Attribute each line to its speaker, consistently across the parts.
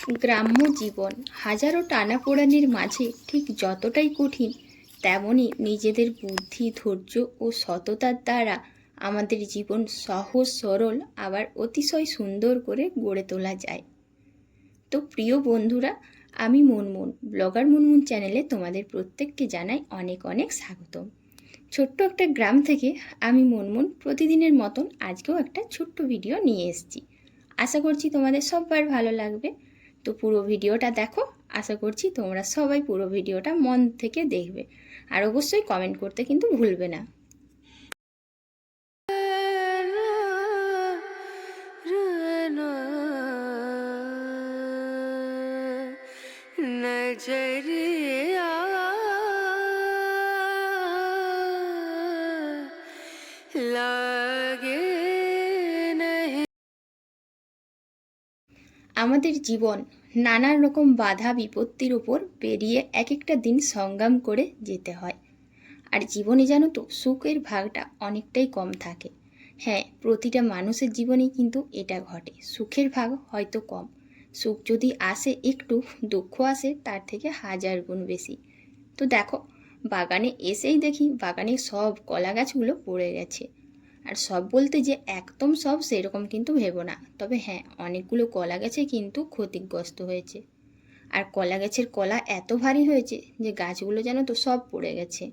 Speaker 1: গ্রাম্য জীবন হাজারো টানাপোড়েনের মাঝে ঠিক যতটাই কঠিন, তেমনি নিজেদের বুদ্ধি, ধৈর্য ও সততার দ্বারা আমাদের জীবন সহজ, সরল আবার অতিশয় সুন্দর করে গড়ে তোলা যায়। তো প্রিয় বন্ধুরা, আমি মুনমুন, ব্লগার মুনমুন চ্যানেলে তোমাদের প্রত্যেককে জানাই অনেক অনেক স্বাগতম। ছোট্ট একটা গ্রাম থেকে আমি মুনমুন প্রতিদিনের মতন আজকেও একটা ছোট্ট ভিডিও নিয়ে এসেছি। আশা করছি তোমাদের সবার ভালো লাগবে। তো পুরো ভিডিওটা দেখো, আশা করছি তোমরা সবাই পুরো ভিডিওটা মন থেকে দেখবে, আর অবশ্যই কমেন্ট করতে কিন্তু ভুলবে না। আমাদের জীবন নানান রকম বাধা বিপত্তির উপর পেরিয়ে এক একটা দিন সংগ্রাম করে যেতে হয়। আর জীবনে জানো তো, সুখের ভাগটা অনেকটাই কম থাকে। হ্যাঁ, প্রতিটা মানুষের জীবনেই কিন্তু এটা ঘটে, সুখের ভাগ হয়তো কম। সুখ যদি আসে একটু, দুঃখ আসে তার থেকে 1000 গুণ বেশি। তো দেখো, বাগানে এসেই দেখি বাগানে সব কলা গাছগুলো পড়ে গেছে। আর সব বলতে যে একদম সব সেরকম কিন্তু ভেবো না, তবে হ্যাঁ, অনেকগুলো কলা গাছে কিন্তু ক্ষতিগ্রস্ত হয়েছে। আর কলা গাছের কলা এত ভারী হয়েছে যে গাছগুলো যেন তো সব পড়ে গেছে।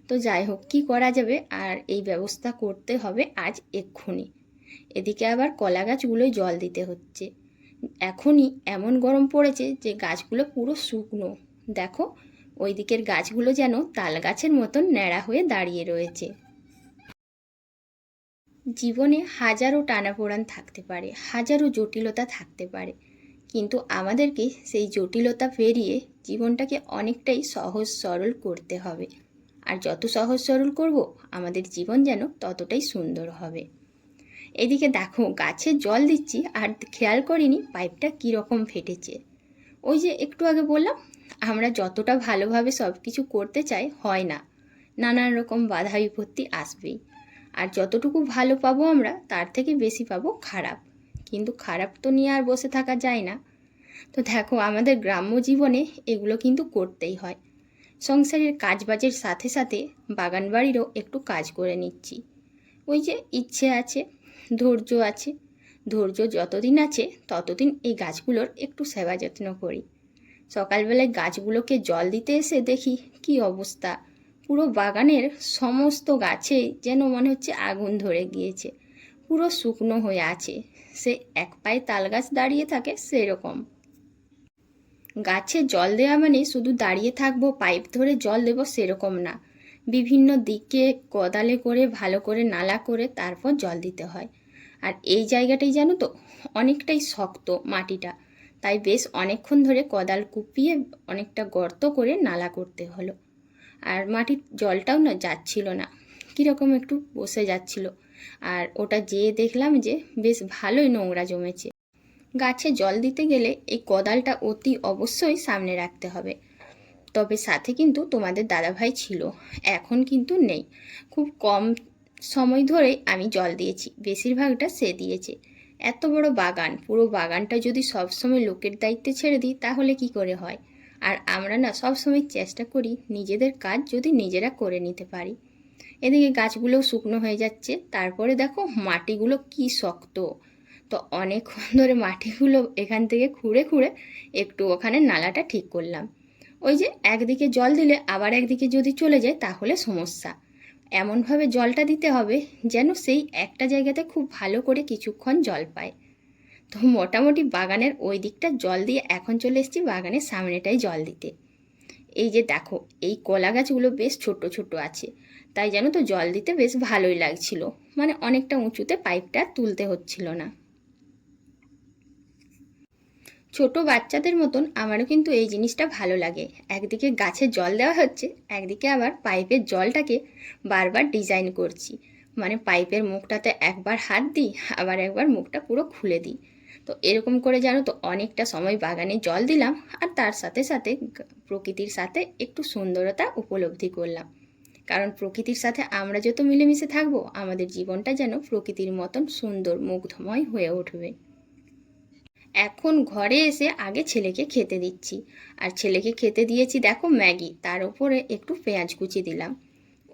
Speaker 1: তো যাই হোক, কী করা যাবে, আর এই ব্যবস্থা করতে হবে আজ এক্ষুনি। এদিকে আবার কলা গাছগুলোয় জল দিতে হচ্ছে। এখনই এমন গরম পড়েছে যে গাছগুলো পুরো শুকনো। দেখো, ওই দিকের গাছগুলো যেন তাল গাছের মতন ন্যাড়া হয়ে দাঁড়িয়ে রয়েছে। জীবনে হাজারো টানাপোড়েন থাকতে পারে, হাজারো জটিলতা থাকতে পারে, কিন্তু আমাদেরকে সেই জটিলতা পেরিয়ে জীবনটাকে অনেকটাই সহজ সরল করতে হবে। আর যত সহজ সরল করব, আমাদের জীবন যেন ততটাই সুন্দর হবে। এদিকে দেখো, গাছে জল দিচ্ছি আর খেয়াল করিনি পাইপটা কীরকম ফেটেছে। ওই যে একটু আগে বললাম, আমরা যতটা ভালোভাবে সব কিছু করতে চাই হয় না, নানান রকম বাধা বিপত্তি আসবেই। আর যতটুকু ভালো পাবো আমরা, তার থেকে বেশি পাবো খারাপ। কিন্তু খারাপ তো নিয়ে আর বসে থাকা যায় না। তো দেখো, আমাদের গ্রাম্য জীবনে এগুলো কিন্তু করতেই হয়। সংসারের কাজবাজের সাথে সাথে বাগান বাড়িরও একটু কাজ করে নিচ্ছি। ওই যে ইচ্ছে আছে, ধৈর্য আছে, ধৈর্য যতদিন আছে ততদিন এই গাছগুলোর একটু সেবা যত্ন করি। সকালবেলায় গাছগুলোকে জল দিতে এসে দেখি কি অবস্থা, পুরো বাগানের সমস্ত গাছে যেন মনে হচ্ছে আগুন ধরে গিয়েছে, পুরো শুকনো হয়ে আছে। সে এক পায়ে তাল গাছ দাঁড়িয়ে থাকে সেরকম। গাছে জল দেওয়া মানে শুধু দাঁড়িয়ে থাকবো পাইপ ধরে জল দেবো সেরকম না, বিভিন্ন দিকে কোদালে করে ভালো করে নালা করে তারপর জল দিতে হয়। আর এই জায়গাটাই জানো তো অনেকটাই শক্ত মাটিটা, তাই বেশ অনেকক্ষণ ধরে কোদাল কুপিয়ে অনেকটা গর্ত করে নালা করতে হলো। আর মাটির জলটাও না যাচ্ছিল না, কীরকম একটু বসে যাচ্ছিল। আর ওটা যেয়ে দেখলাম যে বেশ ভালোই নোংরা জমেছে। গাছে জল দিতে গেলে এই কোদালটা অতি অবশ্যই সামনে রাখতে হবে। তবে সাথে কিন্তু তোমাদের দাদাভাই ছিল, এখন কিন্তু নেই। খুব কম সময় ধরে আমি জল দিয়েছি, বেশিরভাগটা সে দিয়েছে। এত বড় বাগান, পুরো বাগানটা যদি সবসময় লোকের দায়িত্বে ছেড়ে দিই তাহলে কি করে হয়। আর আমরা না সবসময় চেষ্টা করি নিজেদের কাজ যদি নিজেরা করে নিতে পারি। এদিকে গাছগুলোও শুকনো হয়ে যাচ্ছে, তারপরে দেখো মাটিগুলো কি শক্ত। তো অনেকক্ষণ ধরে মাটিগুলো এখান থেকে খুঁড়ে খুঁড়ে একটু ওখানে নালাটা ঠিক করলাম। ওই যে একদিকে জল দিলে আবার একদিকে যদি চলে যায় তাহলে সমস্যা। এমনভাবে জলটা দিতে হবে যেন সেই একটা জায়গাতে খুব ভালো করে কিছুক্ষণ জল পায়। তো মোটামুটি বাগানের ওই দিকটা জল দিয়ে এখন চলে এসেছি বাগানের সামনেটাই জল দিতে। এই যে দেখো, এই কলা গাছগুলো বেশ ছোট ছোট আছে, তাই জানো তো জল দিতে বেশ ভালোই লাগছিল, মানে অনেকটা উঁচুতে পাইপটা তুলতে হচ্ছিল না। ছোট বাচ্চাদের মতন আমারও কিন্তু এই জিনিসটা ভালো লাগে, একদিকে গাছে জল দেওয়া হচ্ছে, একদিকে আবার পাইপের জলটাকে বারবার ডিজাইন করছি। মানে পাইপের মুখটাতে একবার হাত দিই, আবার একবার মুখটা পুরো খুলে দিই। তো এরকম করে জানো তো অনেকটা সময় বাগানে জল দিলাম, আর তার সাথে সাথে প্রকৃতির সাথে একটু সুন্দরতা উপলব্ধি করলাম। কারণ প্রকৃতির সাথে আমরা যত মিলেমিশে থাকবো, আমাদের জীবনটা যেন প্রকৃতির মতন সুন্দর মুগ্ধময় হয়ে উঠবে। এখন ঘরে এসে আগে ছেলেকে খেতে দিচ্ছি, আর ছেলেকে খেতে দিয়েছি দেখো ম্যাগি, তার উপরে একটু পেঁয়াজ কুচি দিলাম।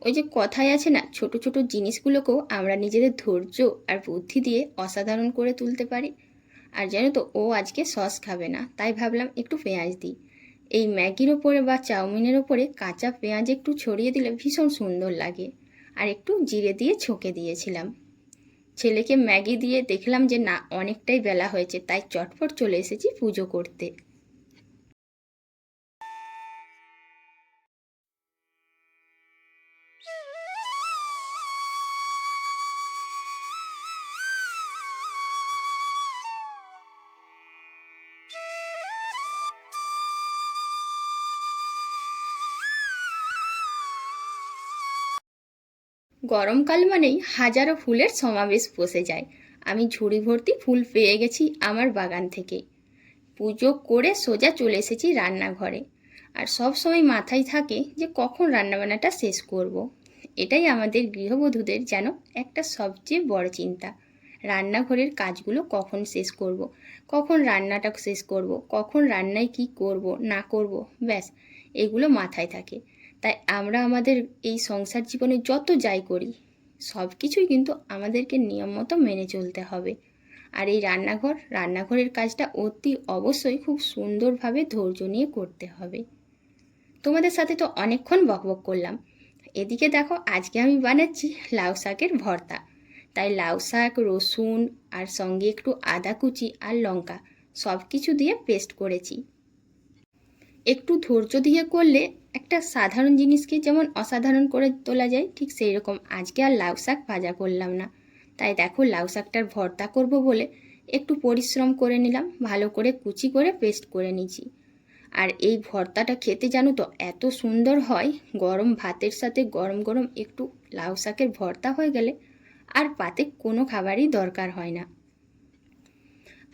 Speaker 1: ওই যে কথায় আছে না, ছোট ছোট জিনিসগুলোকেও আমরা নিজেদের ধৈর্য আর বুদ্ধি দিয়ে অসাধারণ করে তুলতে পারি। আর জানো তো, ও আজকে সস খাবে না, তাই ভাবলাম একটু পেঁয়াজ দিই। এই ম্যাগির ওপরে বা চাউমিনের ওপরে কাঁচা পেঁয়াজ একটু ছড়িয়ে দিলে ভীষণ সুন্দর লাগে। আর একটু জিরে দিয়ে ছকে দিয়েছিলাম। ছেলেকে ম্যাগি দিয়ে দেখলাম যে না, অনেকটাই বেলা হয়েছে, তাই চটপট চলে এসেছি পুজো করতে। গরমকাল মানেই হাজারো ফুলের সমাবেশ বসে যায়। আমি ঝুড়ি ভর্তি ফুল পেয়ে গেছি আমার বাগান থেকে। পুজো করে সোজা চলে এসেছি রান্নাঘরে। আর সব সময় মাথায় থাকে যে কখন রান্নাবান্নাটা শেষ করব। এটাই আমাদের গৃহবধূদের যেন একটা সবচেয়ে বড় চিন্তা। রান্নাঘরের কাজগুলো কখন শেষ করব, কখন রান্নাটা শেষ করব, কখন রান্নায় কি করব না করব, ব্যাস এগুলো মাথায় থাকে। তাই আমরা আমাদের এই সংসার জীবনে যত যাই করি, সব কিছুই কিন্তু আমাদেরকে নিয়ম মতো মেনে চলতে হবে। আর এই রান্নাঘরের কাজটা অতি অবশ্যই খুব সুন্দরভাবে ধৈর্য নিয়ে করতে হবে। তোমাদের সাথে তো অনেকক্ষণ বকবক করলাম। এদিকে দেখো, আজকে আমি বানাচ্ছি লাউ শাকের ভর্তা। তাই লাউ শাক, রসুন আর সঙ্গে একটু আদা কুচি আর লঙ্কা সব কিছু দিয়ে পেস্ট করেছি। একটু ধৈর্য দিয়ে করলে একটা সাধারণ জিনিসকে যেমন অসাধারণ করে তোলা যায়, ঠিক সেই রকম আজকে আর লাউ শাক ভাজা করলাম না। তাই দেখো, লাউ শাকটার ভর্তা করব বলে একটু পরিশ্রম করে নিলাম, ভালো করে কুচি করে পেস্ট করে নিয়েছি। আর এই ভর্তাটা খেতে জানো তো এত সুন্দর হয়, গরম ভাতের সাথে গরম গরম একটু লাউ শাকের ভর্তা হয়ে গেলে আর পাতে কোনো খাবারই দরকার হয় না।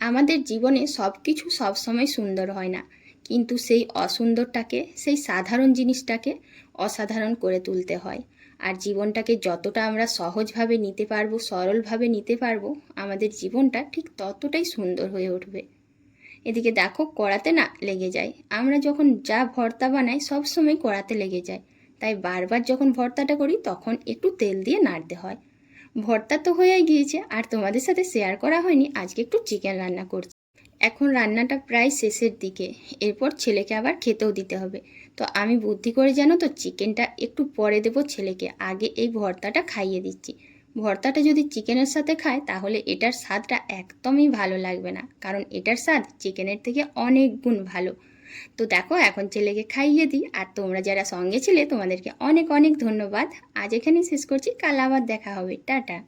Speaker 1: আমাদের জীবনে সব কিছু সবসময় সুন্দর হয় না, কিন্তু সেই অসুন্দরটাকে, সেই সাধারণ জিনিসটাকে অসাধারণ করে তুলতে হয়। আর জীবনটাকে যতটা আমরা সহজভাবে নিতে পারবো, সরলভাবে নিতে পারবো, আমাদের জীবনটা ঠিক ততটাই সুন্দর হয়ে উঠবে। এদিকে দেখো, কড়াতে না লেগে যায়। আমরা যখন যা ভর্তা বানাই সব সময় কড়াতে লেগে যায়। তাই বারবার যখন ভর্তাটা করি তখন একটু তেল দিয়ে নাড়তে হয়। ভর্তা তো হয়ে গিয়েছে, আর তোমাদের সাথে শেয়ার করা হয়নি আজকে একটু চিকেন রান্না করছি। এখন রান্নাটা প্রায় শেষের দিকে, এরপর ছেলেকে আবার খেতেও দিতে হবে। তো আমি বুদ্ধি করে জানো তো, চিকেনটা একটু পরে দেবো ছেলেকে, আগে এই ভর্তাটা খাইয়ে দিচ্ছি। ভর্তাটা যদি চিকেনের সাথে খায় তাহলে এটার স্বাদটা একদমই ভালো লাগবে না, কারণ এটার স্বাদ চিকেনের থেকে অনেক গুণ ভালো। তো দেখো, এখন ছেলেকে খাইয়ে দিই। আর তোমরা যারা সঙ্গে ছিলে তোমাদেরকে অনেক অনেক ধন্যবাদ। আজ এখানেই শেষ করছি, কাল আবার দেখা হবে, টাটা।